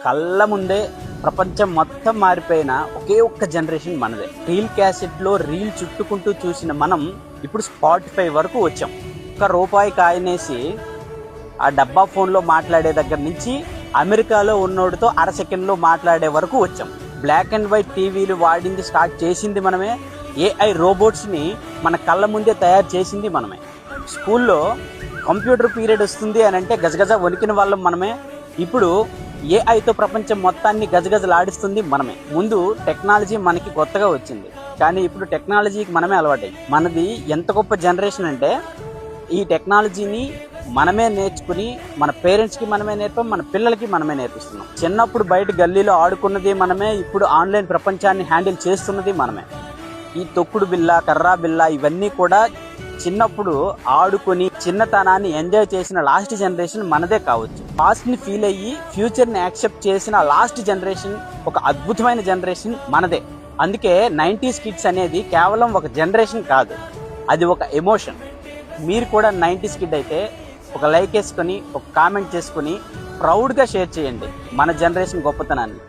కళ్ళ ముందే ప్రపంచం మొత్తం మారిపోయిన ఒకే ఒక్క జనరేషన్ మనదే. రీల్ క్యాసెట్లో రీల్ చుట్టుకుంటూ చూసిన మనం ఇప్పుడు స్పాటిఫై వరకు వచ్చాం. ₹1 కాయినేసి ఆ డబ్బా ఫోన్లో మాట్లాడే దగ్గర నుంచి అమెరికాలో ఉన్నోడితో అర సెకండ్లో మాట్లాడే వరకు వచ్చాం. బ్లాక్ అండ్ వైట్ టీవీలు వాడింది స్టార్ట్ చేసింది మనమే. ఏఐ రోబోట్స్ని మన కళ్ళ ముందే తయారు చేసింది మనమే. స్కూల్లో కంప్యూటర్ పీరియడ్ వస్తుంది అని అంటే గజగజ వణికిన వాళ్ళం మనమే. ఇప్పుడు ఏఐతో ప్రపంచం మొత్తాన్ని గజగజలాడిస్తుంది మనమే. ముందు టెక్నాలజీ మనకి కొత్తగా వచ్చింది, కానీ ఇప్పుడు టెక్నాలజీకి మనమే అలవాటై. మనది ఎంత గొప్ప జనరేషన్ అంటే ఈ టెక్నాలజీని మనమే నేర్చుకుని మన పేరెంట్స్కి మనమే నేర్పాం, మన పిల్లలకి మనమే నేర్పిస్తున్నాం. చిన్నప్పుడు బయట గల్లీలో ఆడుకున్నది మనమే, ఇప్పుడు ఆన్లైన్ ప్రపంచాన్ని హ్యాండిల్ చేస్తున్నది మనమే. ఈ తొక్కుడు బిల్ల, కర్రా బిల్ల ఇవన్నీ కూడా చిన్నప్పుడు ఆడుకొని చిన్నతనాన్ని ఎంజాయ్ చేసిన లాస్ట్ జనరేషన్ మనదే కావచ్చు. పాస్ట్ని ఫీల్ అయ్యి ఫ్యూచర్ని యాక్సెప్ట్ చేసిన లాస్ట్ జనరేషన్, ఒక అద్భుతమైన జనరేషన్ మనదే. అందుకే 90s కిడ్స్ అనేది కేవలం ఒక జనరేషన్ కాదు, అది ఒక ఎమోషన్. మీరు కూడా 90s కిడ్ అయితే ఒక లైక్ వేసుకొని, ఒక కామెంట్ చేసుకొని ప్రౌడ్గా షేర్ చేయండి మన జనరేషన్ గొప్పతనాన్ని.